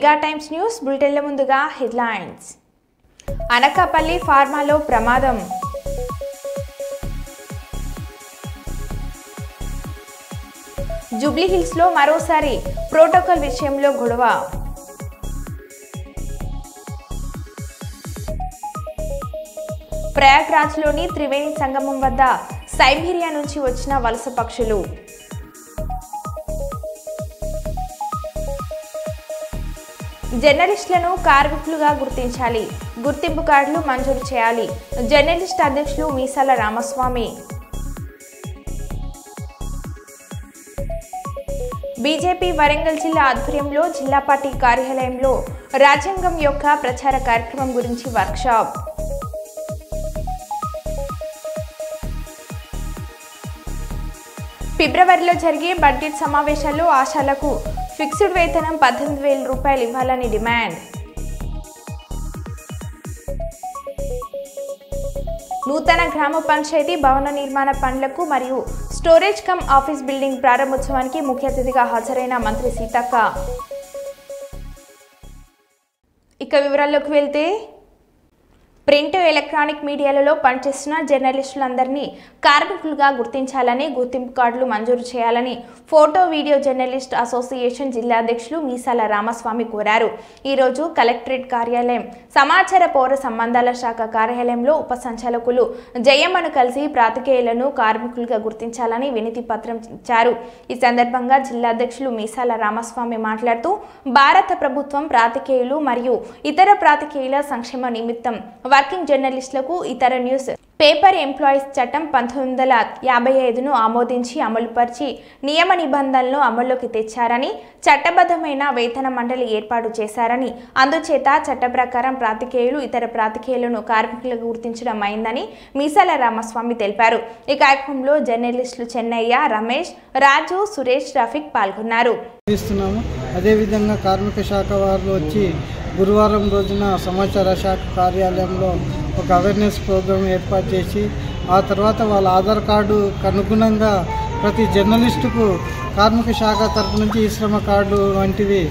Mega times news బులెటిన్ల ముందుగా headlines. Anakapalli ఫార్మాలో ప్రమాదం. జూబ్లీహిల్స్ లో మరోసారి ప్రోటోకాల్ విషయంలో గొడవ. ప్రయాగ్రాజ్లోని త్రివేణి సంగమం వద్ద సైబీరియా నుంచి వచ్చిన వలస పక్షులు. జర్నలిస్టులను కార్మికులుగా గుర్తించాలి, గుర్తింపు కార్డులు మంజూరు చేయాలి. జర్నలిస్ట్ అధ్యక్షులు మీసాల రామస్వామి. బీజేపీ వరంగల్ జిల్లా ఆధ్వర్యంలో జిల్లా పార్టీ కార్యాలయంలో రాజ్యాంగం యొక్క ప్రచార కార్యక్రమం గురించి వర్క్షాప్. ఫిబ్రవరిలో జరిగే బడ్జెట్ సమావేశాల్లో ఆశాలకు ఫిక్స్డ్ వేతనం 18,000 రూపాయలు ఇవ్వాలని డిమాండ్. నూతన గ్రామ పంచాయతీ భవన నిర్మాణ పనులకు మరియు స్టోరేజ్ కమ్ ఆఫీస్ బిల్డింగ్ ప్రారంభోత్సవానికి ముఖ్య అతిథిగా హాజరైన మంత్రి సీతక్క. ఇక వివరాల్లోకి వెళ్తే, ప్రింట్, ఎలక్ట్రానిక్ మీడియాలలో పనిచేస్తున్న జర్నలిస్టులందరినీ కార్మికులుగా గుర్తించాలని, గుర్తింపు కార్డులు మంజూరు చేయాలని ఫోటో వీడియో జర్నలిస్ట్ అసోసియేషన్ జిల్లా అధ్యక్షులు మీసాల రామస్వామి కోరారు. ఈరోజు కలెక్టరేట్ కార్యాలయం, సమాచార పౌర సంబంధాల శాఖ కార్యాలయంలో ఉప సంచాలకులు జయమ్మను కలిసి పాత్రికేయులను కార్మికులుగా గుర్తించాలని వినతి పత్రం ఇచ్చారు. ఈ సందర్భంగా జిల్లా అధ్యక్షులు మీసాల రామస్వామి మాట్లాడుతూ, భారత ప్రభుత్వం పాత్రికేయులు మరియు ఇతర పాత్రికేయుల సంక్షేమ నిమిత్తం వర్కింగ్ జర్నలిస్టులకు ఇతర న్యూస్ పేపర్ ఎంప్లాయీస్ చట్టం 1955ను ఆమోదించి అమలుపరిచి నియమ నిబంధనలను అమల్లోకి తెచ్చారని, చట్టబద్ధమైన వేతన మండలి ఏర్పాటు చేశారని, అందుచేత చట్ట ప్రకారం పాత్రికేయులు ఇతర పాత్రికేయులను కార్మికులుగా గుర్తించడం అయిందని మీసాల రామస్వామి తెలిపారు. ఈ కార్యక్రమంలో జర్నలిస్టులు చెన్నయ్య, రమేష్, రాజు, సురేష్, రఫీక్ పాల్గొన్నారు. అదేవిధంగా కార్మిక శాఖ వారు వచ్చి గురువారం రోజున సమాచార శాఖ కార్యాలయంలో ఒక అవేర్నెస్ ప్రోగ్రాం ఏర్పాటు చేసి, ఆ తర్వాత వాళ్ళ ఆధార్ కార్డు అనుగుణంగా ప్రతి జర్నలిస్టుకు కార్మిక శాఖ తరపు నుంచి ఈ శ్రమ కార్డు వంటివి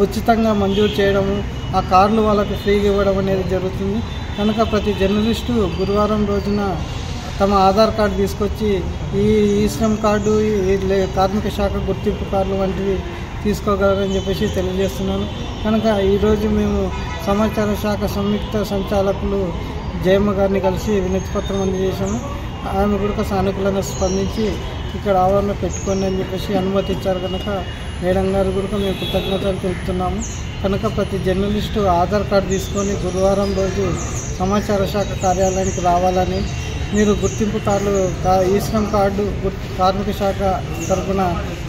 ఉచితంగా మంజూరు చేయడము, ఆ కార్డులు వాళ్ళకు ఫ్రీగా ఇవ్వడం అనేది జరుగుతుంది. కనుక ప్రతి జర్నలిస్టు గురువారం రోజున తమ ఆధార్ కార్డు తీసుకొచ్చి ఈ శ్రమ కార్డు, కార్మిక శాఖ గుర్తింపు కార్డులు వంటివి తీసుకోగలరని చెప్పేసి తెలియజేస్తున్నాను. కనుక ఈరోజు మేము సమాచార శాఖ సంయుక్త సంచాలకులు జయమ్మ గారిని కలిసి వినతి పత్రం అందజేశాము. ఆమె కూడా సానుకూలంగా స్పందించి ఇక్కడ ఆవరణ పెట్టుకోండి అని చెప్పేసి అనుమతి ఇచ్చారు. కనుక మేడం గారు కూడా మేము కృతజ్ఞతలు తెలుపుతున్నాము. కనుక ప్రతి జర్నలిస్టు ఆధార్ కార్డు తీసుకొని గురువారం రోజు సమాచార శాఖ కార్యాలయానికి రావాలని, మీరు గుర్తింపు కార్డులు, ఈ శ్రమ్ కార్డు కార్మిక శాఖ తరఫున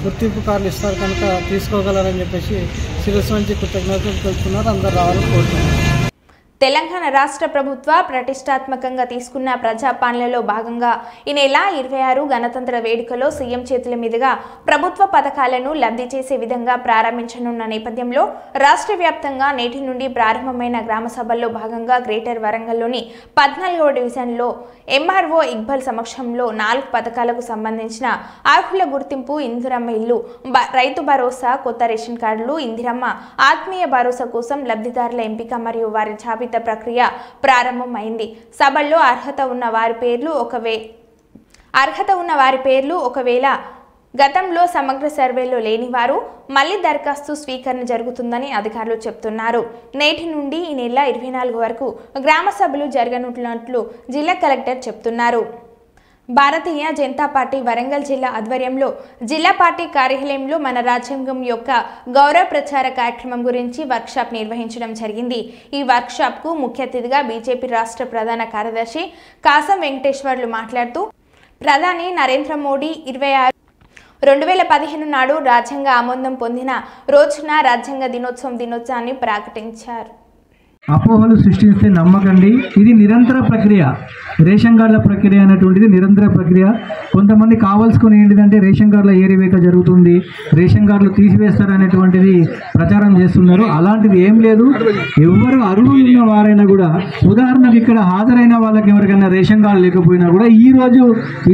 గుర్తింపు కార్డులు ఇస్తారు కనుక తీసుకోగలరని చెప్పేసి శిరస్సు నుంచి కృతజ్ఞతలు తెలుపుతున్నారు. అందరూ రావాలని కోరుతున్నారు. తెలంగాణ రాష్ట్ర ప్రభుత్వ ప్రతిష్టాత్మకంగా తీసుకున్న ప్రజాపాలనలో భాగంగా ఈ నెల 26 గణతంత్ర వేడుకలో సీఎం చేతుల మీదుగా ప్రభుత్వ పథకాలను లబ్ధి చేసే విధంగా ప్రారంభించనున్న నేపథ్యంలో రాష్ట్ర వ్యాప్తంగా నేటి నుండి ప్రారంభమైన గ్రామ సభల్లో భాగంగా గ్రేటర్ వరంగల్లోని 14వ డివిజన్లో ఎంఆర్ఓ ఇక్బాల్ సమక్షంలో 4 పథకాలకు సంబంధించిన అర్హుల గుర్తింపు, ఇందిరమ్మ ఇల్లు, రైతు భరోసా, కొత్త రేషన్ కార్డులు, ఇందిరమ్మ ఆత్మీయ భరోసా కోసం లబ్ధిదారుల ఎంపిక మరియు వారి జాబితా ప్రక్రియ ప్రారంభమైంది. సభల్లో అర్హత ఉన్న వారి పేర్లు ఒకవేళ గతంలో సమగ్ర సర్వేలో లేని వారు మళ్లీ దరఖాస్తు స్వీకరణ జరుగుతుందని అధికారులు చెబుతున్నారు. నేటి నుండి ఈ నెల 24 వరకు గ్రామ సభలు జరగనున్నట్లు జిల్లా కలెక్టర్ చెబుతున్నారు. భారతీయ జనతా పార్టీ వరంగల్ జిల్లా ఆధ్వర్యంలో జిల్లా పార్టీ కార్యాలయంలో మన రాజ్యాంగం యొక్క గౌరవ ప్రచార కార్యక్రమం గురించి వర్క్షాప్ నిర్వహించడం జరిగింది. ఈ వర్క్షాప్కు ముఖ్య అతిథిగా బీజేపీ రాష్ట్ర ప్రధాన కార్యదర్శి కాసం వెంకటేశ్వర్లు మాట్లాడుతూ, ప్రధాని నరేంద్ర మోడీ 26/2015 నాడు రాజ్యాంగ ఆమోదం పొందిన రోజున రాజ్యాంగ దినోత్సవాన్ని ప్రకటించారు. అపోహలు సృష్టిస్తే నమ్మకండి. ఇది నిరంతర ప్రక్రియ. రేషన్ కార్డుల ప్రక్రియ అనేటువంటిది నిరంతర ప్రక్రియ. కొంతమంది కావాల్సుకుని ఏంటిదంటే రేషన్ కార్డుల ఏరివేత జరుగుతుంది, రేషన్ కార్డులు తీసివేస్తారనేటువంటిది ప్రచారం చేస్తున్నారు. అలాంటిది ఏం లేదు. ఎవరు అర్హులు ఉన్న వారైనా కూడా, ఉదాహరణకు ఇక్కడ హాజరైన వాళ్ళకి ఎవరికైనా రేషన్ కార్డు లేకపోయినా కూడా ఈరోజు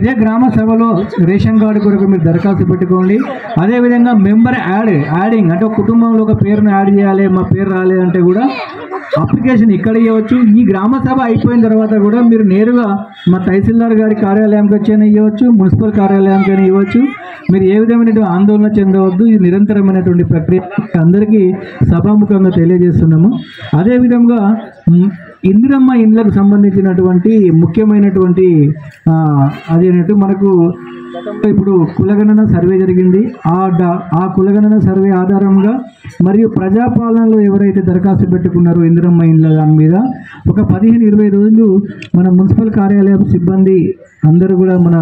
ఇదే గ్రామ సభలో రేషన్ కార్డు కొరకు మీరు దరఖాస్తు పెట్టుకోండి. అదేవిధంగా మెంబర్ యాడింగ్ అంటే కుటుంబంలో ఒక పేరును యాడ్ చేయాలి, మా పేరు రాలేదంటే కూడా అప్లికేషన్ ఇక్కడ ఇవ్వచ్చు. ఈ గ్రామ సభ అయిపోయిన తర్వాత కూడా మీరు నేరుగా మా తహసీల్దార్ గారి కార్యాలయానికి వచ్చైనా ఇవ్వచ్చు, మున్సిపల్ కార్యాలయానికైనా ఇవ్వచ్చు. మీరు ఏ విధమైనటువంటి ఆందోళన చెందవద్దు. ఇది నిరంతరమైనటువంటి ప్రక్రియ అందరికీ సభాముఖంగా తెలియజేస్తున్నాము. అదేవిధంగా ఇందిరమ్మ ఇండ్లకు సంబంధించినటువంటి ముఖ్యమైనటువంటి అదేంటంటే మనకు ఇప్పుడు కులగణన సర్వే జరిగింది. ఆ కులగణన సర్వే ఆధారంగా మరియు ప్రజాపాలనలో ఎవరైతే దరఖాస్తు పెట్టుకున్నారో ఇందిరమ్మ ఇండ్ల దాని మీద ఒక 15-20 రోజులు మన మున్సిపల్ కార్యాలయం సిబ్బంది అందరూ కూడా మన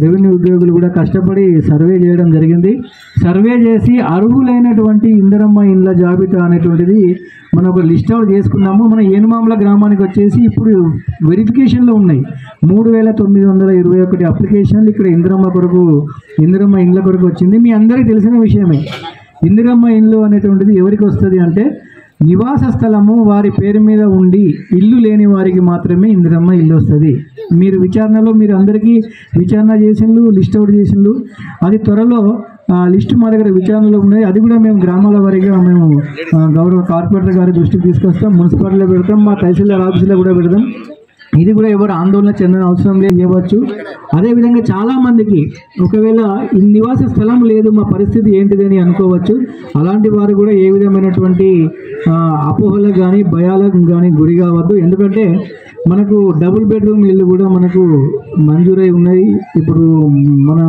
రెవెన్యూ ఉద్యోగులు కూడా కష్టపడి సర్వే చేయడం జరిగింది. సర్వే చేసి అర్హులైనటువంటి ఇందిరమ్మ ఇండ్ల జాబితా అనేటువంటిది మనం ఒక లిస్ట్ అవుట్ చేసుకున్నాము. మన ఏనుమామల గ్రామానికి వచ్చేసి ఇప్పుడు వెరిఫికేషన్లో ఉన్నాయి 3921 అప్లికేషన్లు ఇక్కడ ఇందిరమ్మ ఇండ్ల కొరకు వచ్చింది. మీ అందరికీ తెలిసిన విషయమే. ఇందిరమ్మ ఇండ్లు అనేటువంటిది ఎవరికి వస్తుంది అంటే నివాస స్థలము వారి పేరు మీద ఉండి ఇల్లు లేని వారికి మాత్రమే ఇందిరమ్మ ఇల్లు వస్తుంది. మీరు విచారణలో మీరు అందరికీ విచారణ చేసిండ్రు, లిస్ట్ అవుట్ చేసిండ్రు. అది త్వరలో లిస్టు మా దగ్గర విచారణలో ఉన్నాయి. అది కూడా మేము గ్రామాల వారీగా మేము గౌరవ కార్పొరేటర్ గారి దృష్టికి తీసుకొస్తాం, మున్సిపాలిటీలో పెడతాం, మా తహసీల్దార్ ఆఫీసులో కూడా పెడతాం. ఇది కూడా ఎవరు ఆందోళన చెందిన అవసరం లేదు చేయవచ్చు. అదేవిధంగా చాలామందికి ఒకవేళ నివాస స్థలం లేదు, మా పరిస్థితి ఏంటిది అని అనుకోవచ్చు. అలాంటి వారు కూడా ఏ విధమైనటువంటి అపోహలకు కానీ భయాలకు కానీ గురి కావద్దు. ఎందుకంటే మనకు డబుల్ బెడ్రూమ్ ఇల్లు కూడా మనకు మంజూరై ఉన్నాయి. ఇప్పుడు మన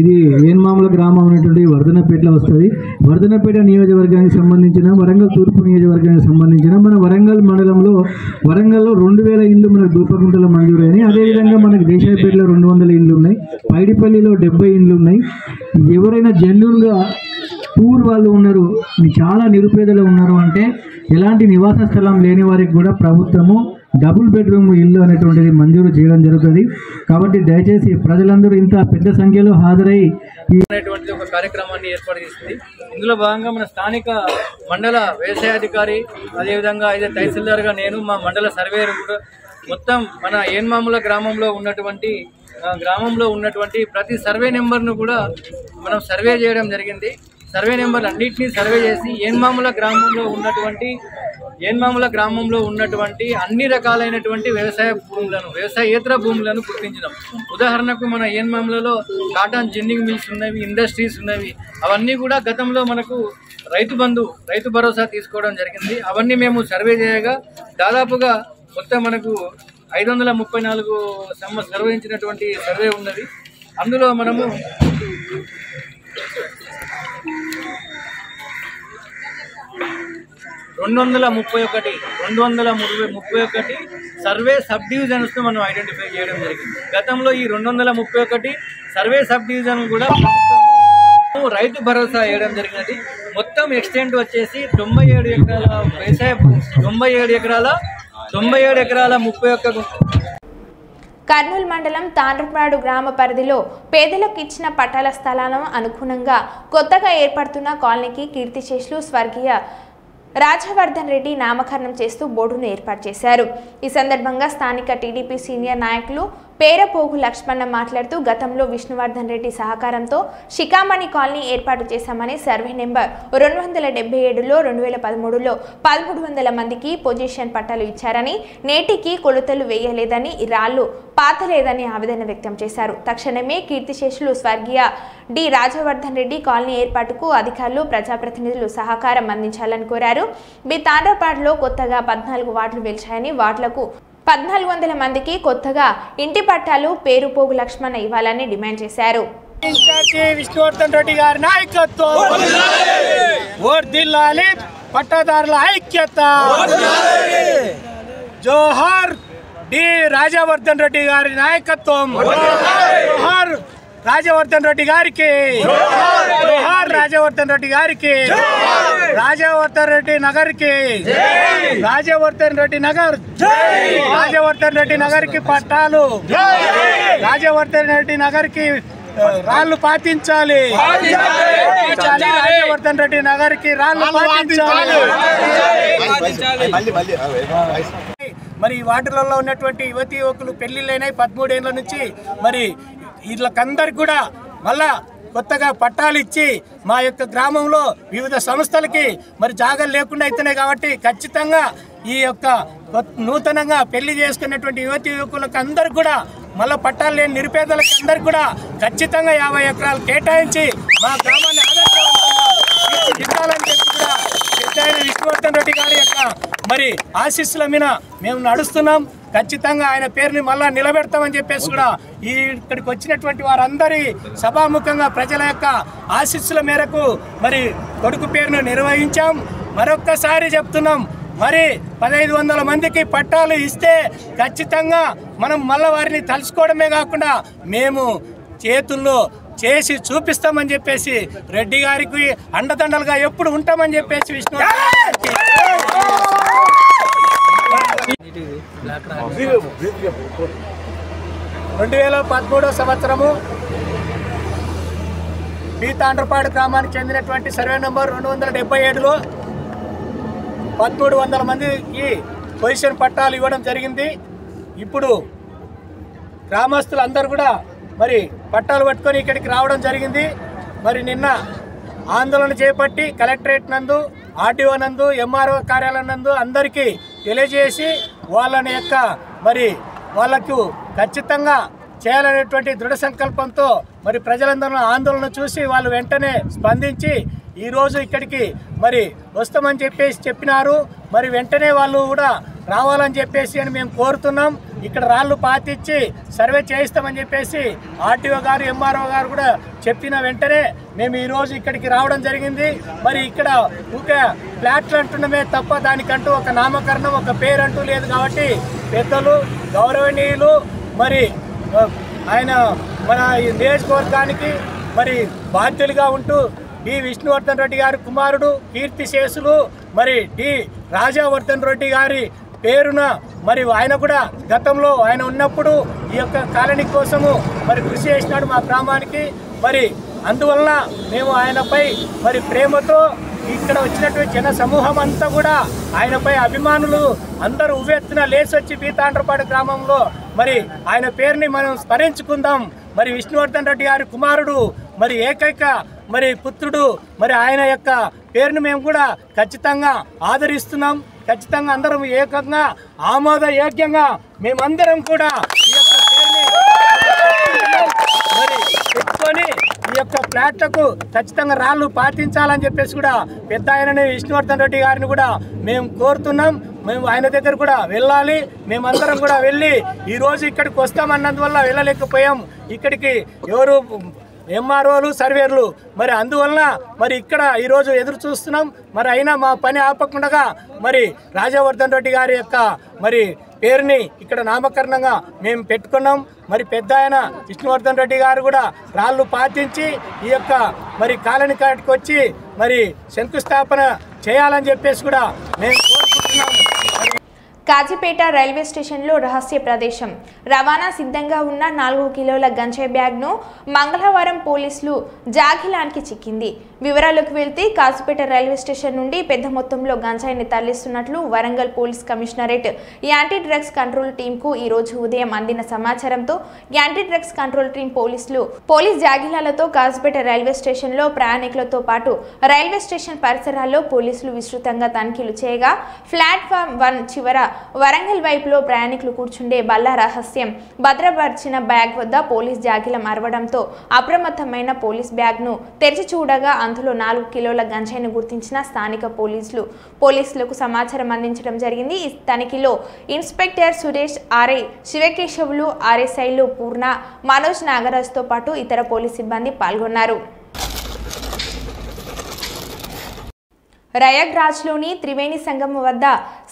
ఇది ఏన్మాముల గ్రామం అనేటువంటి వర్ధనపేటలో వస్తుంది. వర్ధనపేట నియోజకవర్గానికి సంబంధించిన వరంగల్ తూర్పు నియోజకవర్గానికి సంబంధించిన మన వరంగల్ మండలంలో వరంగల్లో 2000 ఇండ్లు మనకు దూపకుంటలో మంజూరైనాయి. అదేవిధంగా మనకు దేశాయపేటలో 200 ఇండ్లు ఉన్నాయి, పైడిపల్లిలో 70 ఇండ్లు ఉన్నాయి. ఎవరైనా జెన్యూన్గా పూర్ వాళ్ళు ఉన్నారు, చాలా నిరుపేదలు ఉన్నారు అంటే ఎలాంటి నివాస స్థలం లేని వారికి కూడా ప్రభుత్వము డబుల్ బెడ్రూమ్ ఇల్లు అనేటువంటిది మంజూరు చేయడం జరుగుతుంది. కాబట్టి దయచేసి ప్రజలందరూ ఇంత పెద్ద సంఖ్యలో హాజరై అనేటువంటి ఒక కార్యక్రమాన్ని ఏర్పాటు చేసింది. ఇందులో భాగంగా మన స్థానిక మండల వ్యవసాయాధికారి, అదేవిధంగా అయితే తహసీల్దార్గా నేను, మా మండల సర్వేయర్ కూడా మొత్తం మన ఏన్మాముల గ్రామంలో ఉన్నటువంటి ప్రతి సర్వే నెంబర్ను కూడా మనం సర్వే చేయడం జరిగింది. సర్వే నెంబర్లు అన్నింటినీ సర్వే చేసి ఏన్మాముల గ్రామంలో ఉన్నటువంటి అన్ని రకాలైనటువంటి వ్యవసాయేతర భూములను గుర్తించడం. ఉదాహరణకు మన ఏన్మాములలో కాటన్ జిన్నింగ్ మిల్స్ ఉన్నవి, ఇండస్ట్రీస్ ఉన్నవి. అవన్నీ కూడా గతంలో మనకు రైతు భరోసా తీసుకోవడం జరిగింది. అవన్నీ మేము సర్వే చేయగా దాదాపుగా మొత్తం మనకు 534 నిర్వహించినటువంటి సర్వే ఉన్నది. అందులో మనము 231 సర్వే సబ్ డివిజన్స్ మనం ఐడెంటిఫై చేయడం జరిగింది. గతంలో ఈ 231 సర్వే సబ్ డివిజన్ కూడా రైతు భరోసా వేయడం జరిగినది. మొత్తం ఎక్స్టెంట్ వచ్చేసి 97 ఎకరాల వ్యవసాయ 97 ఎకరాల 31. కర్నూలు మండలం తాండ్రపాడు గ్రామ పరిధిలో పేదలకు ఇచ్చిన పట్టాల స్థలాలను అనుగుణంగా కొత్తగా ఏర్పడుతున్న కాలనీకి కీర్తిశేషులు స్వర్గీయ రాజవర్ధన్ రెడ్డి నామకరణం చేస్తూ బోర్డును ఏర్పాటు చేశారు. ఈ సందర్భంగా స్థానిక టీడీపీ సీనియర్ నాయకులు పేరపోగు లక్ష్మణ మాట్లాడుతూ గతంలో విష్ణువర్ధన్ రెడ్డి సహకారంతో షికామణి కాలనీ ఏర్పాటు చేశామని, సర్వే నెంబర్ 277లో 2013లో 1300 మందికి పొజిషన్ పట్టాలు ఇచ్చారని, నేటికి కొలతలు వేయలేదని, రాళ్లు పాతలేదని ఆవేదన వ్యక్తం చేశారు. తక్షణమే కీర్తిశేషులు స్వర్గీయ డి రాజవర్ధన్ రెడ్డి కాలనీ ఏర్పాటుకు అధికారులు, ప్రజాప్రతినిధులు సహకారం అందించాలని కోరారు. తాండ్రపాడులో కొత్తగా 14 వార్డులు వెలిచాయని, వార్డులకు 1400 మందికి కొత్తగా ఇంటి పట్టాలు పేరుపోగు లక్ష్మణ ఇవ్వాలని డిమాండ్ చేశారు. విష్ణువర్ధన్ రెడ్డి గారి నాయకత్వం వర్ధిల్లాలి, పట్టాదారుల ఐక్యత. జోహార్ డి రాజవర్ధన్ రెడ్డి గారి నాయకత్వం. జోహార్ రాజవర్ధన్ రెడ్డి గారికి, జోహార్ రాజవర్ధన్ రెడ్డి గారికి. రాజవర్ధన్ రెడ్డి నగర్ కి రాజవర్ధన్ రెడ్డి నగర్ రాజవర్ధన్ రెడ్డి నగర్ కి పట్టాలు రాజవర్ధన్ రెడ్డి నగర్ కి రాళ్ళు పాటించాలి రాజవర్ధన్ రెడ్డి నగర్ కి రాళ్ళు పాటించాలి మరి ఈ వార్డులలో ఉన్నటువంటి యువతి యువకులు పెళ్లిళ్ళైనాయి 13 ఏళ్ల నుంచి మరి వీళ్ళకందరికి కూడా మళ్ళా కొత్తగా పట్టాలు ఇచ్చి మా యొక్క గ్రామంలో వివిధ సంస్థలకి మరి జాగాలు లేకుండా అవుతున్నాయి కాబట్టి ఖచ్చితంగా ఈ యొక్క నూతనంగా పెళ్లి చేసుకున్నటువంటి యువతి యువకులకు అందరికి కూడా మళ్ళీ పట్టాలు లేని నిరుపేదలకు అందరికి కూడా ఖచ్చితంగా 50 ఎకరాలు కేటాయించి మా గ్రామాన్ని ఆదర్శవంతంగా తీర్చిదిద్దాలని చెప్పి కూడా పెద్దాయన విష్ణువర్ధన్ రెడ్డి గారి యొక్క మరి ఆశీస్సుల మీద మేము నడుస్తున్నాం. ఖచ్చితంగా ఆయన పేరుని మళ్ళా నిలబెడతామని చెప్పేసి కూడా ఇక్కడికి వచ్చినటువంటి వారందరి సభాముఖంగా ప్రజల యొక్క ఆశీస్సుల మేరకు మరి కొడుకు పేరును నిర్వహించాం. మరొక్కసారి చెప్తున్నాం, మరి 1500 మందికి పట్టాలు ఇస్తే ఖచ్చితంగా మనం మళ్ళీ వారిని తలుచుకోవడమే కాకుండా మేము చేతుల్లో చేసి చూపిస్తామని చెప్పేసి రెడ్డి గారికి అండదండలుగా ఎప్పుడు ఉంటామని చెప్పేసి విష్ణు 2013 సంవత్సరము బి తాండ్రపాడు గ్రామానికి చెందినటువంటి సర్వే నంబర్ 277లో 1300 మందికి పొజిషన్ పట్టాలు ఇవ్వడం జరిగింది. ఇప్పుడు గ్రామస్తులందరూ కూడా మరి పట్టాలు పట్టుకొని ఇక్కడికి రావడం జరిగింది. మరి నిన్న ఆందోళన చేపట్టి కలెక్టరేట్ నందు, ఆర్డీఓ నందు, ఎంఆర్ఓ కార్యాలయం నందు అందరికీ తెలియజేసి వాళ్ళని యొక్క మరి వాళ్ళకు ఖచ్చితంగా చేయాలనేటువంటి దృఢ సంకల్పంతో మరి ప్రజలందరూ ఆందోళన చూసి వాళ్ళు వెంటనే స్పందించి ఈరోజు ఇక్కడికి మరి వస్తామని చెప్పినారు. మరి వెంటనే వాళ్ళు కూడా రావాలని చెప్పేసి అని మేము కోరుతున్నాం. ఇక్కడ రాళ్ళు పాతిచ్చి సర్వే చేయిస్తామని చెప్పేసి ఆర్టీఓ గారు, ఎంఆర్ఓ గారు కూడా చెప్పిన వెంటనే మేము ఈరోజు ఇక్కడికి రావడం జరిగింది. మరి ఇక్కడ ఊకే ఫ్లాట్లు అంటున్నామే తప్ప దానికంటూ ఒక నామకరణం, ఒక పేరు అంటూ లేదు కాబట్టి పెద్దలు గౌరవనీయులు మరి ఆయన మన నియోజకవర్గానికి మరి బాధ్యులుగా ఉంటూ డి విష్ణువర్ధన్ రెడ్డి గారి కుమారుడు కీర్తిశేషులు మరి డి రాజవర్ధన్ రెడ్డి గారి పేరున మరి ఆయన కూడా గతంలో ఆయన ఉన్నప్పుడు ఈ యొక్క కాలనీ కోసము మరి కృషి చేసినాడు మా గ్రామానికి. మరి అందువలన మేము ఆయనపై మరి ప్రేమతో ఇక్కడ వచ్చినటువంటి జన సమూహం అంతా కూడా ఆయనపై అభిమానులు అందరూ ఉవ్వెత్తున లేచొచ్చి బి తాండ్రపాడు గ్రామంలో మరి ఆయన పేరుని మనం స్మరించుకుందాం. మరి విష్ణువర్ధన్ రెడ్డి గారి కుమారుడు మరి ఏకైక మరి పుత్రుడు మరి ఆయన యొక్క పేరును మేము కూడా ఖచ్చితంగా ఆదరిస్తున్నాం. ఖచ్చితంగా అందరం ఏకంగా ఆమోదయోగ్యంగా మేమందరం కూడా ఈ యొక్క పేరుని మరి పెట్టుకొని ఈ యొక్క ఫ్లాట్లకు ఖచ్చితంగా రాళ్ళు పాటించాలని చెప్పేసి కూడా పెద్ద ఆయనని విష్ణువర్ధన్ రెడ్డి గారిని కూడా మేము కోరుతున్నాం. మేము ఆయన దగ్గర కూడా వెళ్ళాలి. మేమందరం కూడా వెళ్ళి ఈరోజు ఇక్కడికి వస్తామన్నందువల్ల వెళ్ళలేకపోయాం. ఇక్కడికి ఎవరు ఎంఆర్ఓలు, సర్వేర్లు మరి అందువలన మరి ఇక్కడ ఈరోజు ఎదురు చూస్తున్నాం. మరి అయినా మా పని ఆపకుండా మరి రాజవర్ధన్ రెడ్డి గారి యొక్క మరి పేరుని ఇక్కడ నామకరణంగా మేము పెట్టుకున్నాం. మరి పెద్ద ఆయన విష్ణువర్ధన్ రెడ్డి గారు కూడా రాళ్ళు పాటించి ఈ యొక్క మరి కాలనీ కాటికి వచ్చి మరి శంకుస్థాపన చేయాలని చెప్పేసి కూడా మేము కోరుకుంటున్నాము. కాజీపేట రైల్వే స్టేషన్లో రహస్య ప్రదేశం రవాణా సిద్ధంగా ఉన్న 4 కిలోల గంజాయి బ్యాగ్ను మంగళవారం పోలీసులు జాగిలానికి చిక్కింది. వివరాల్లోకి వెళ్తే కాజీపేట రైల్వే స్టేషన్ నుండి పెద్ద మొత్తంలో గంజాయిని తరలిస్తున్నట్లు Warangal police commissionerate anti drugs control టీంకు ఈ రోజు ఉదయం అందిన సమాచారంతో anti drugs control team police జాగిలాలతో కాజీపేట రైల్వే స్టేషన్లో ప్రయాణికులతో పాటు రైల్వే స్టేషన్ పరిసరాల్లో పోలీసులు విస్తృతంగా తనిఖీలు చేయగా ప్లాట్ఫామ్ 1 చివర వరంగల్ వైపులో ప్రయాణికులు కూర్చుండే బల్ల రహస్యం భద్రపరిచిన బ్యాగ్ వద్ద పోలీస్ జాగిలం అరవడంతో అప్రమత్తమైన పోలీస్ బ్యాగ్ను తెరిచి చూడగా అందులో 4 కిలోల గంజాయిని గుర్తించిన స్థానిక పోలీసులకు సమాచారం అందించడం జరిగింది. ఈ తనిఖీలో ఇన్స్పెక్టర్ సురేష్, ఆర్ఐ శివకేశవులు, ఆర్ఎస్ఐలు పూర్ణ, మనోజ్ నాగరాజ్తో పాటు ఇతర పోలీస్ సిబ్బంది పాల్గొన్నారు. రయగ్రాజ్లోని త్రివేణి సంగమం వద్ద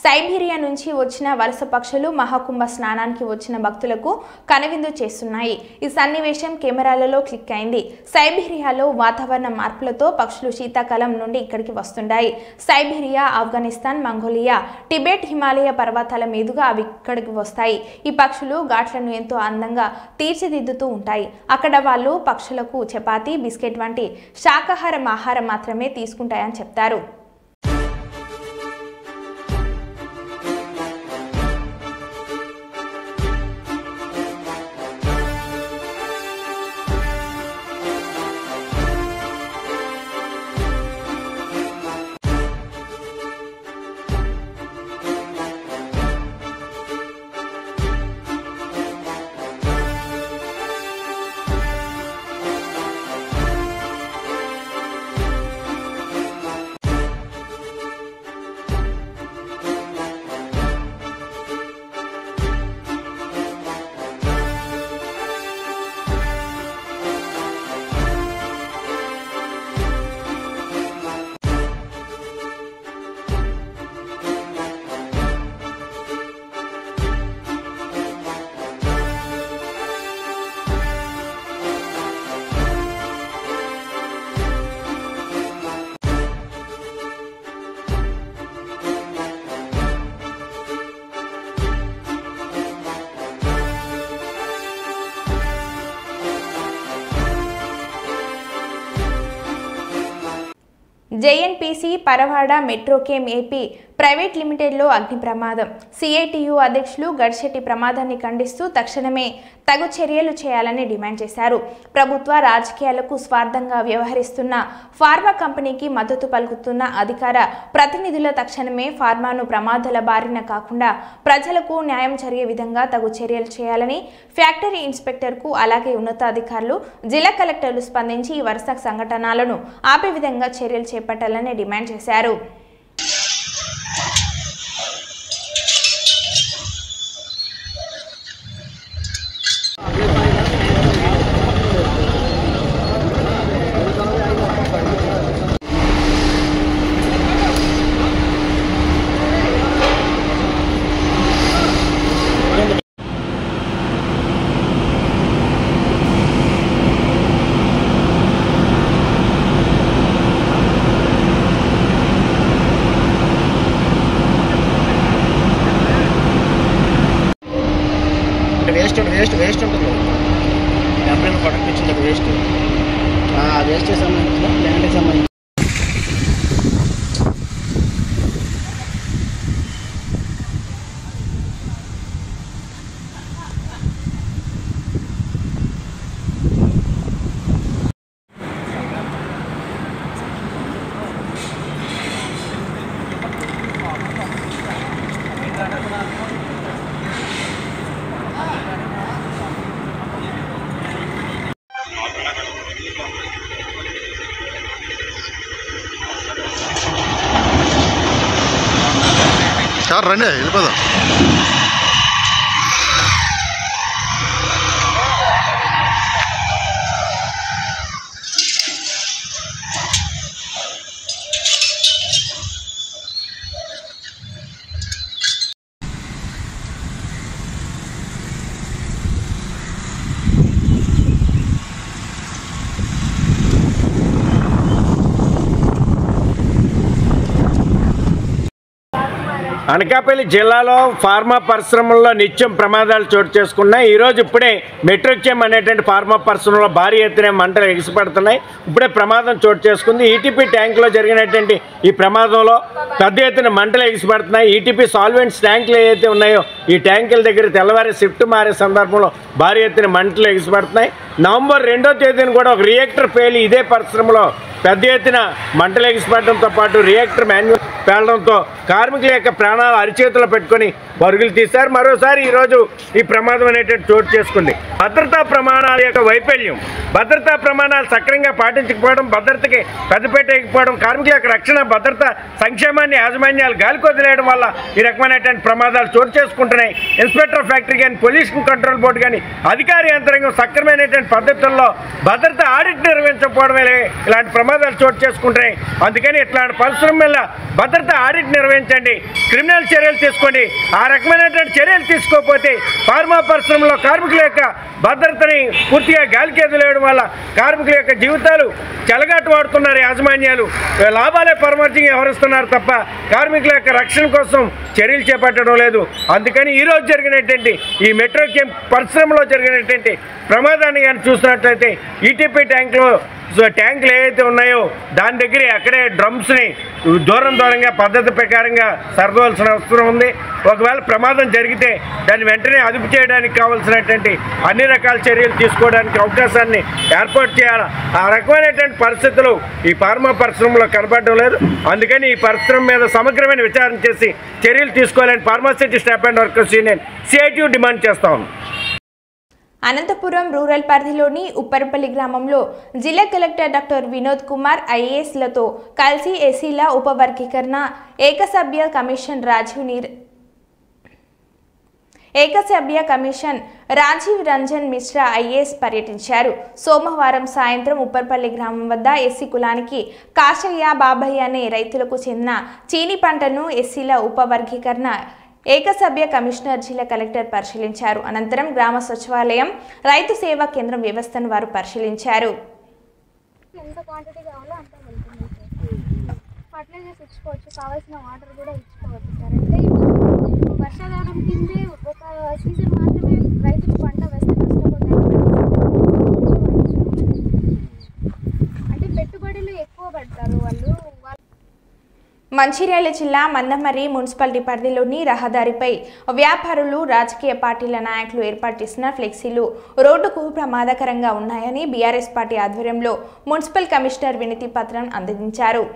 సైబీరియా నుంచి వచ్చిన వలస పక్షులు మహాకుంభ స్నానానికి వచ్చిన భక్తులకు కనువిందు చేస్తున్నాయి. ఈ సన్నివేశం కెమెరాలలో క్లిక్ అయింది. సైబీరియాలో వాతావరణ మార్పులతో పక్షులు శీతాకాలం నుండి ఇక్కడికి వస్తుంటాయి. Siberia, Afghanistan, Mongolia, Tibet, Himalaya పర్వతాల మీదుగా అవి ఇక్కడికి వస్తాయి. ఈ పక్షులు ఘాట్లను ఎంతో అందంగా తీర్చిదిద్దుతూ ఉంటాయి. అక్కడ వాళ్ళు పక్షులకు చపాతీ, బిస్కెట్ వంటి శాకాహారం ఆహారం మాత్రమే తీసుకుంటాయని చెప్తారు. జేఎన్పీసీ పరవాడ మెట్రోకేమ్ ఏపీ ప్రైవేట్ లిమిటెడ్లో అగ్ని ప్రమాదం. సిఐటియు అధ్యక్షులు గడిశెట్టి ప్రమాదాన్ని ఖండిస్తూ తక్షణమే తగు చర్యలు చేయాలని డిమాండ్ చేశారు. ప్రభుత్వ రాజకీయాలకు స్వార్థంగా వ్యవహరిస్తున్న ఫార్మా కంపెనీకి మద్దతు పలుకుతున్న అధికార ప్రతినిధుల తక్షణమే ఫార్మాను ప్రమాదాల బారిన కాకుండా ప్రజలకు న్యాయం జరిగే విధంగా తగు చర్యలు చేయాలని ఫ్యాక్టరీ ఇన్స్పెక్టర్కు అలాగే ఉన్నతాధికారులు, జిల్లా కలెక్టర్లు స్పందించి ఈ వరుస సంఘటనలను ఆపే విధంగా చర్యలు చేపట్టాలని డిమాండ్ చేశారు. వేస్ట్ ఉంటుంది ఎప్పుడైనా ప్రొడక్ట్ ఇచ్చింది వేస్ట్ సంబంధించిన ప్లాంట్కి సంబంధించి రండి వెళ్ళిపోదాం. అనకాపల్లి జిల్లాలో ఫార్మా పరిశ్రమల్లో నిత్యం ప్రమాదాలు చోటు చేసుకున్నాయి. ఈరోజు ఇప్పుడే మెట్రోకేమ్ అనేటువంటి ఫార్మా పరిశ్రమలో భారీ ఎత్తున మంటలు ఎగిసిపడుతున్నాయి. ఇప్పుడే ప్రమాదం చోటు చేసుకుంది. ఈటీపీ ట్యాంకులో జరిగినటువంటి ఈ ప్రమాదంలో పెద్ద ఎత్తున మంటలు ఎగిసిపడుతున్నాయి. ఈటీపీ సాల్వెంట్స్ ట్యాంకులు ఏవైతే ఉన్నాయో ఈ ట్యాంకుల దగ్గర తెల్లవారి షిఫ్ట్ మారే సందర్భంలో భారీ ఎత్తున మంటలు ఎగిసిపడుతున్నాయి. నవంబర్ 2వ తేదీన కూడా ఒక రియాక్టర్ పేలి ఇదే పరిశ్రమలో పెద్ద ఎత్తున మంటలు ఎగిసిపడడంతో పాటు రియాక్టర్ మాన్యువల్ పేలడంతో కార్మికుల యొక్క ప్రాణాలు అరిచేతులు పెట్టుకొని పరుగులు తీశారు. మరోసారి ఈరోజు ఈ ప్రమాదం అనేటువంటి చోటు చేసుకుంది. భద్రతా ప్రమాణాల యొక్క వైఫల్యం, భద్రతా ప్రమాణాలు సక్రమంగా పాటించకపోవడం, భద్రతకి పెద్దపేట వేయకపోవడం, కార్మికుల యొక్క రక్షణ, భద్రత, సంక్షేమాన్ని యాజమాన్యాలు గాలికి వదిలేయడం వల్ల ఈ రకమైనటువంటి ప్రమాదాలు చోటు చేసుకుంటున్నాయి. ఇన్స్పెక్టర్ ఆఫ్ ఫ్యాక్టరీ కానీ, పొల్యూషన్ కంట్రోల్ బోర్డు కానీ అధికార యంత్రాంగం సక్రమైనటువంటి పద్ధతుల్లో భద్రత ఆడిట్ నిర్వహించకపోవడమే ఇలాంటి ప్రమాదాలు చోటు చేసుకుంటాయి. అందుకని ఇట్లాంటి పరిశ్రమల భద్రత ఆడిట్ నిర్వహించండి, క్రిమినల్ చర్యలు తీసుకోండి. ఆ రకమైనటువంటి చర్యలు తీసుకోకపోతే ఫార్మా పరిశ్రమలో కార్మికుల యొక్క భద్రతని పూర్తిగా గాలికి వదిలేయడం వల్ల కార్మికుల యొక్క జీవితాలు చెలగాటు వాడుతున్నారు. యాజమాన్యాలు లాభాలే పరమార్థంగా వ్యవహరిస్తున్నారు తప్ప కార్మికుల యొక్క రక్షణ కోసం చర్యలు చేపట్టడం లేదు. అందుకని ఈరోజు జరిగినటువంటి ఈ మెట్రోకెమ్ పరిశ్రమలో జరిగినటువంటి ప్రమాదాన్ని కానీ చూసినట్లయితే ఈటీపీ ట్యాంకులు ఏవైతే ఉన్నాయో దాని దగ్గర అక్కడే డ్రమ్స్ని దూరంగా పద్ధతి ప్రకారంగా సర్దవలసిన అవసరం ఉంది. ఒకవేళ ప్రమాదం జరిగితే దాన్ని వెంటనే అదుపు చేయడానికి కావాల్సినటువంటి అన్ని రకాల చర్యలు తీసుకోవడానికి అవకాశాన్ని ఏర్పాటు చేయాలి. ఆ రకమైనటువంటి పరిస్థితులు ఈ ఫార్మా పరిశ్రమలో కనపడడం లేదు. అందుకని ఈ పరిశ్రమ మీద సమగ్రమైన విచారణ చేసి చర్యలు తీసుకోవాలని pharma city staff and workers union CITU demand చేస్తా ఉంది. అనంతపురం రూరల్ పరిధిలోని ఉప్పరపల్లి గ్రామంలో జిల్లా కలెక్టర్ డాక్టర్ వినోద్ కుమార్ ఐఏఎస్లతో కలిసి ఎస్సీల ఉపవర్గీకరణ ఏకసభ్య కమిషన్ రాజీవ్ రంజన్ మిశ్రా ఐఏఎస్ పర్యటించారు. సోమవారం సాయంత్రం ఉప్పర్పల్లి గ్రామం వద్ద ఎస్సీ కులానికి కాశయ్య బాబయ్య అనే రైతులకు చెందిన చీని పంటను ఎస్సీల ఉపవర్గీకరణ ఏకసభ్య కమిషనర్ జిల్లా కలెక్టర్ పరిశీలించారు. అనంతరం గ్రామ సచివాలయం రైతు సేవా కేంద్రం వ్యవస్థను వారు పరిశీలించారు. ఎంత క్వాంటిటీ కావాలో అంత వెళ్తుంది సార్. ఫర్టిలైజర్స్ ఇచ్చుకోవచ్చు, కావాల్సిన వాటర్ కూడా ఇచ్చుకోవచ్చు సార్. అంటే వర్షాకాలం కిందే ఒక సీజన్ మాత్రమే రైతులు పంట వేస్తే నష్టపోతారు. అంటే పెట్టుబడులు ఎక్కువ పడతారు వాళ్ళు. మంచిర్యాల జిల్లా మందమర్రి మున్సిపాలిటీ పరిధిలోని రహదారిపై వ్యాపారులు, రాజకీయ పార్టీల నాయకులు ఏర్పాటు చేసిన ఫ్లెక్సీలు రోడ్డుకు ప్రమాదకరంగా ఉన్నాయని బీఆర్ఎస్ పార్టీ ఆధ్వర్యంలో మున్సిపల్ కమిషనర్ వినతి పత్రం అందించారు.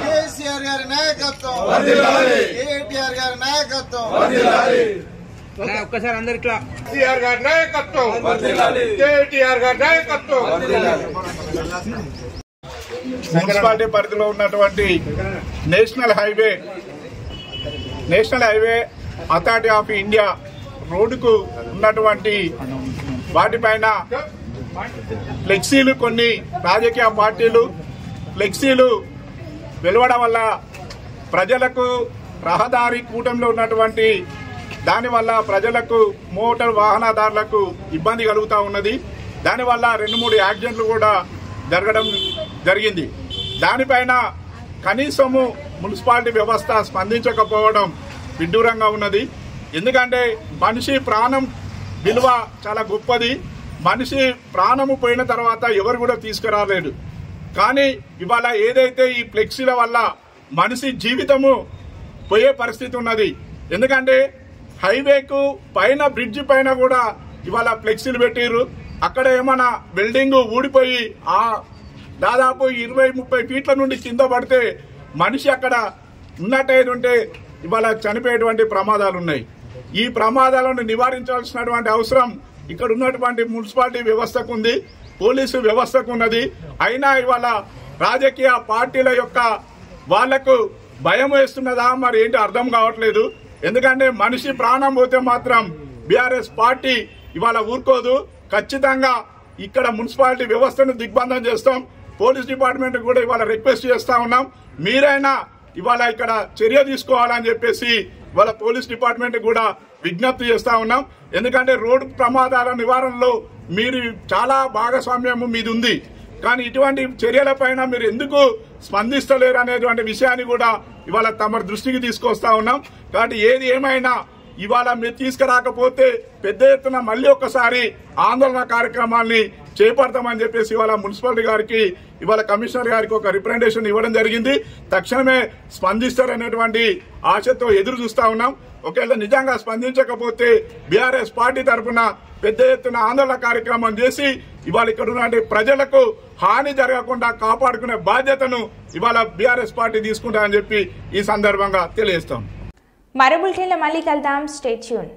కేసీఆర్ గారి నాయకత్వం, కేటీఆర్ గారి నాయకత్వం, ఒక్కసారి అందరు ఇట్లా కేసీఆర్ గారి నాయకత్వం, కేటీఆర్ గారి నాయకత్వం. మున్సిపాలిటీ పరిధిలో ఉన్నటువంటి national highway authority of India రోడ్డుకు ఉన్నటువంటి వాటిపైన ఫ్లెక్సీలు, కొన్ని రాజకీయ పార్టీలు ఫ్లెక్సీలు వెలువడం వల్ల ప్రజలకు రహదారి కూటమిలో ఉన్నటువంటి దానివల్ల ప్రజలకు మోటార్ వాహనదారులకు ఇబ్బంది కలుగుతూ ఉన్నది. దానివల్ల 2-3 యాక్సిడెంట్లు కూడా జరగడం జరిగింది. దానిపైన కనీసము మున్సిపాలిటీ వ్యవస్థ స్పందించకపోవడం విడ్డూరంగా ఉన్నది. ఎందుకంటే మనిషి ప్రాణం విలువ చాలా గొప్పది. మనిషి ప్రాణము పోయిన తర్వాత ఎవరు కూడా తీసుకురాలేడు. కానీ ఇవాళ ఏదైతే ఈ ఫ్లెక్సీల వల్ల మనిషి జీవితము పోయే పరిస్థితి ఉన్నది. ఎందుకంటే హైవేకు పైన బ్రిడ్జి పైన కూడా ఇవాళ ఫ్లెక్సీలు పెట్టిర్రు. అక్కడ ఏమైనా బిల్డింగ్ ఊడిపోయి దాదాపు 20-30 ఫీట్ల నుండి కింద పడితే మనిషి అక్కడ ఉన్నట్టయితే ఇవాళ చనిపోయేటువంటి ప్రమాదాలు ఉన్నాయి. ఈ ప్రమాదాలను నివారించాల్సినటువంటి అవసరం ఇక్కడ ఉన్నటువంటి మున్సిపాలిటీ వ్యవస్థకు ఉంది, పోలీసు వ్యవస్థకు ఉన్నది. అయినా ఇవాళ రాజకీయ పార్టీల యొక్క వాళ్లకు భయం వేస్తున్నదా మరి ఏంటి అర్థం కావట్లేదు. ఎందుకంటే మనిషి ప్రాణం పోతే మాత్రం బీఆర్ఎస్ పార్టీ ఇవాళ ఊరుకోదు. ఖచ్చితంగా ఇక్కడ మున్సిపాలిటీ వ్యవస్థను దిగ్బంధం చేస్తాం. పోలీస్ డిపార్ట్మెంట్ కూడా ఇవాళ రిక్వెస్ట్ చేస్తా ఉన్నాం, మీరైనా ఇవాళ ఇక్కడ చర్య తీసుకోవాలని చెప్పేసి ఇవాళ పోలీస్ డిపార్ట్మెంట్ కూడా విజ్ఞప్తి చేస్తా ఉన్నాం. ఎందుకంటే రోడ్డు ప్రమాదాల నివారణలో మీరు చాలా భాగస్వామ్యం మీది ఉంది, కానీ ఇటువంటి చర్యలపైన మీరు ఎందుకు స్పందిస్తలేరు అనేటువంటి విషయాన్ని కూడా ఇవాళ తమ దృష్టికి తీసుకొస్తా ఉన్నాం. కాబట్టి ఏది ఏమైనా ఇవాళ మీరు తీసుకురాకపోతే పెద్ద ఎత్తున మళ్ళీ ఒకసారి ఆందోళన కార్యక్రమాల్ని చేపడతామని చెప్పేసి ఇవాళ మున్సిపాలిటీ గారికి ఇవాళ కమిషనర్ గారికి ఒక రిప్రజెంటేషన్ ఇవ్వడం జరిగింది. తక్షణమే స్పందిస్తారనేటువంటి ఆశతో ఎదురు చూస్తా ఉన్నాం. ఒకవేళ నిజంగా స్పందించకపోతే బీఆర్ఎస్ పార్టీ తరఫున పెద్ద ఎత్తున ఆందోళన కార్యక్రమం చేసి ఇవాళ ఇక్కడ ఉన్న ప్రజలకు హాని జరగకుండా కాపాడుకునే బాధ్యతను ఇవాళ బీఆర్ఎస్ పార్టీ తీసుకుంటామని చెప్పి ఈ సందర్భంగా తెలియజేస్తాం. మరో బులెటిన్లో మళ్ళీ కలుద్దాం. Stay tune.